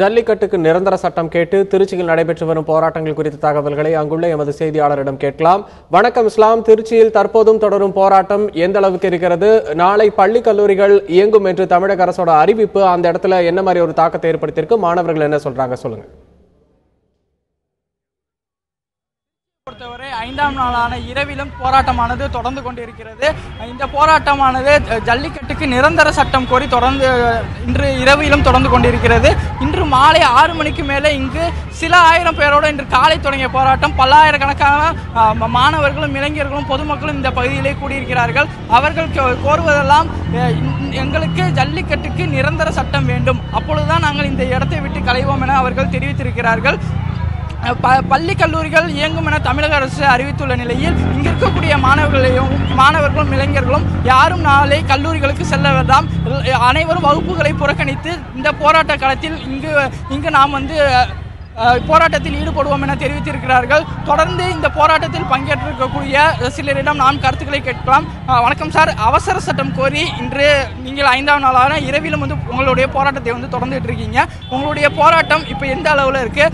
ஜல்லிக்கட்டுக்கு நிரந்தர சட்டம் கேட்டு திருச்சியில் நடைபெற்று வரும் போராட்டங்கள் குறித்த தகவல்களை அங்குள்ள எமது செய்தியாளரிடம் கேட்கலாம். வணக்கம் இஸ்லாம். திருச்சியில் தற்போதும் தொடரும் போராட்டம் எந்த அளவுக்கு இருக்கிறது? நாளை பள்ளி கல்லூரிகள் இயங்கும் என்று தமிழக அரசோட அறிவிப்பு அந்த இடத்துல என்ன மாதிரி ஒரு தாக்கத்தை ஏற்படுத்தியிருக்கு? மாணவர்கள் என்ன சொல்றாங்க, சொல்லுங்க. பொறுத்தவரை 5ஆம் நாளான இரவிலும் போராட்டமானது தொடர்ந்து கொண்டிருக்கிறது. இந்த போராட்டமானது ஜல்லிக்கட்டுக்கு நிரந்தர சட்டம் கோரி தொடர்ந்து இன்று இரவிலும் தொடர்ந்து கொண்டிருக்கிறது. இன்று மாலை 6 மணிக்கு மேலே இங்கு சில ஆயிரம் பேரோடு இன்று காலை தொடங்கிய போராட்டம் பல்லாயிரக்கணக்கான மாணவர்களும் இளைஞர்களும் பொதுமக்களும் இந்த பகுதியிலே கூடியிருக்கிறார்கள். அவர்கள் கோருவதெல்லாம் எங்களுக்கு ஜல்லிக்கட்டுக்கு நிரந்தர சட்டம் வேண்டும், அப்பொழுதுதான் நாங்கள் இந்த இடத்தை விட்டு களைவோம் என அவர்கள் தெரிவித்திருக்கிறார்கள். பள்ளி கல்லூரிகள் இயங்கும் என தமிழக அரசு அறிவித்துள்ள நிலையில் இங்கு இருக்கக்கூடிய மாணவர்களும் இளைஞர்களும் யாரும் நாளை கல்லூரிகளுக்கு செல்ல வேண்டாம், அனைவரும் வகுப்புகளை புறக்கணித்து இந்த போராட்ட களத்தில் இங்கு நாம் போராட்டத்தில் ஈடுபடுவோம் என தெரிவித்திருக்கிறார்கள். தொடர்ந்து இந்த போராட்டத்தில் பங்கேற்றிருக்கக்கூடிய சிலரிடம் நாம் கருத்துக்களை கேட்கலாம். வணக்கம் சார். அவசர சட்டம் கோரி இன்று நீங்கள் 5ஆம் நாளான இரவிலும் உங்களுடைய போராட்டத்தை தொடர்ந்துட்டு இருக்கீங்க. உங்களுடைய போராட்டம் இப்போ எந்த அளவில் இருக்கு?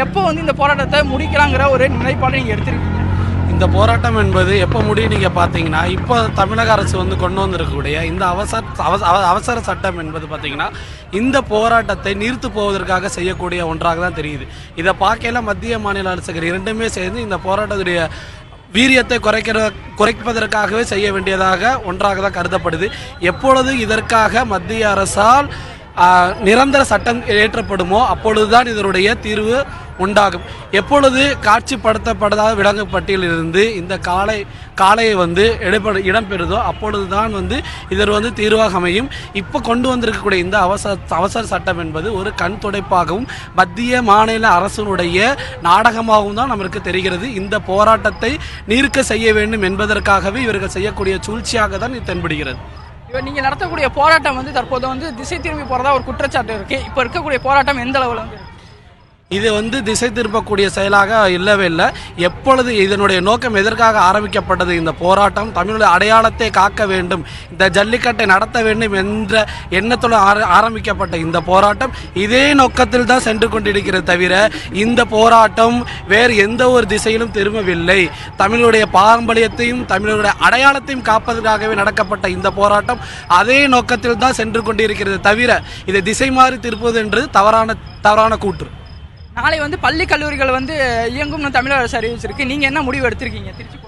எப்போ இந்த போராட்டத்தை முடிக்கலாங்கிற ஒரு நிலைப்பாடு நீங்கள் எடுத்திருக்கீங்க? இந்த போராட்டம் என்பது எப்போ முடியும் நீங்கள் பார்த்தீங்கன்னா, இப்போ தமிழக அரசு கொண்டு வந்திருக்கக்கூடிய இந்த அவசர சட்டம் என்பது பார்த்தீங்கன்னா இந்த போராட்டத்தை நிறுத்து போவதற்காக செய்யக்கூடிய ஒன்றாக தான் தெரியுது. இதை பார்க்கல மத்திய மாநில அரசுகள் இரண்டுமே சேர்ந்து இந்த போராட்டத்துடைய வீரியத்தை குறைப்பதற்காகவே செய்ய வேண்டியதாக ஒன்றாக தான் கருதப்படுது. எப்பொழுது இதற்காக மத்திய அரசால் நிரந்தர சட்டம் ஏற்றப்படுமோ அப்பொழுதுதான் இதனுடைய தீர்வு உண்டாகும். எப்பொழுது காட்சிப்படுத்தப்படாத விலங்கு பட்டியலிருந்து இந்த காளையை இடம்பெறுதோ அப்பொழுதுதான் இதர் தீர்வாக அமையும். இப்போ கொண்டு வந்திருக்கக்கூடிய இந்த அவசர சட்டம் என்பது ஒரு கண் துடைப்பாகவும் மத்திய மாநில அரசினுடைய நாடகமாகவும் தான் நமக்கு தெரிகிறது. இந்த போராட்டத்தை நீர்க்க செய்ய வேண்டும் என்பதற்காகவே இவர்கள் செய்யக்கூடிய சூழ்ச்சியாக தான் இது தென்படுகிறது. நீங்க நடத்தக்கூடிய போராட்டம் தற்போது திசை திரும்பி போறதா ஒரு குற்றச்சாட்டு இருக்கு. இப்ப இருக்கக்கூடிய போராட்டம் எந்த அளவுல இது திசை திருப்பக்கூடிய செயலாக இல்லவே இல்லை. எப்பொழுது இதனுடைய நோக்கம் எதற்காக ஆரம்பிக்கப்பட்டது? இந்த போராட்டம் தமிழுடைய அடையாளத்தை காக்க வேண்டும், இந்த ஜல்லிக்கட்டை நடத்த வேண்டும் என்ற எண்ணத்தோடு ஆரம்பிக்கப்பட்ட இந்த போராட்டம் இதே நோக்கத்தில் தான் சென்று கொண்டிருக்கிறது தவிர இந்த போராட்டம் வேறு எந்த ஒரு திசையிலும் திரும்பவில்லை. தமிழுடைய பாரம்பரியத்தையும் தமிழுடைய அடையாளத்தையும் காப்பதற்காகவே நடக்கப்பட்ட இந்த போராட்டம் அதே நோக்கத்தில் தான் சென்று கொண்டிருக்கிறது தவிர இதை திசை மாறி திருப்பது என்று தவறான கூற்று. நாளை பள்ளி கல்லூரிகள் இயங்கும் தமிழக அரசு அறிவிச்சிருக்கு. நீங்க என்ன முடிவு எடுத்திருக்கீங்க? திருச்சி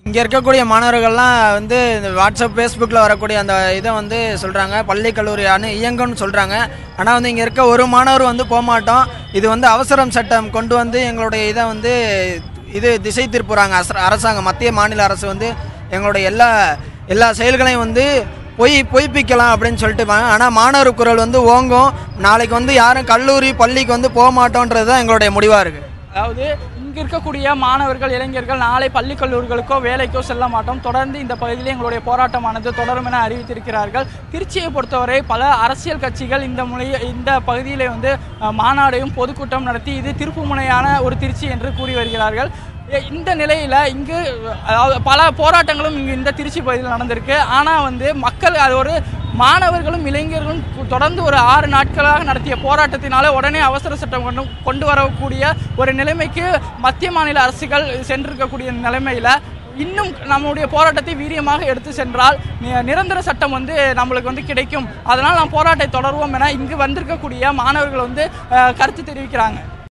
இங்கே இருக்கக்கூடிய மாணவர்கள்லாம் இந்த வாட்ஸ்அப் ஃபேஸ்புக்கில் வரக்கூடிய அந்த இதை சொல்கிறாங்க பள்ளி கல்லூரி இயங்கும்னு சொல்கிறாங்க. ஆனால் இங்கே இருக்க ஒரு மாணவர் போக மாட்டோம், இது அவசரம் சட்டம் கொண்டு எங்களுடைய இதை இது திசை திருப்புறாங்க அரசாங்கம். மத்திய மாநில அரசு எங்களுடைய எல்லா செயல்களையும் பொய்ப்பிக்கலாம் அப்படின்னு சொல்லிட்டு. ஆனால் மாணவர் குரல் ஓங்கும். நாளைக்கு யாரும் கல்லூரி பள்ளிக்கு போக மாட்டோன்றது தான் எங்களுடைய முடிவாக இருக்குது. அதாவது இங்கே இருக்கக்கூடிய மாணவர்கள் இளைஞர்கள் நாளை பள்ளி கல்லூரிகளுக்கோ வேலைக்கோ செல்ல மாட்டோம், தொடர்ந்து இந்த பகுதியில் எங்களுடைய போராட்டமானது தொடரும் என அறிவித்திருக்கிறார்கள். திருச்சியை பொறுத்தவரை பல அரசியல் கட்சிகள் இந்த பகுதியிலே மாநாடையும் பொதுக்கூட்டம் நடத்தி இது திருப்பு முனையான ஒரு திருச்சி என்று கூறி வருகிறார்கள். இந்த நிலையில் இங்கு பல போராட்டங்களும் இங்கு இந்த திருச்சி பகுதியில் நடந்திருக்கு. ஆனால் மக்கள் அது ஒரு மாணவர்களும் இளைஞர்களும் தொடர்ந்து ஒரு 6 நாட்களாக நடத்திய போராட்டத்தினால உடனே அவசர சட்டம் கொண்டு வரக்கூடிய ஒரு நிலைமைக்கு மத்திய மாநில அரசுகள் சென்றிருக்கக்கூடிய நிலைமையில் இன்னும் நம்முடைய போராட்டத்தை வீரியமாக எடுத்து சென்றால் நிரந்தர சட்டம் நம்மளுக்கு கிடைக்கும். அதனால் நாம் போராட்டத்தை தொடருவோம் என இங்கு வந்திருக்கக்கூடிய மாணவர்கள் கருத்து தெரிவிக்கிறாங்க.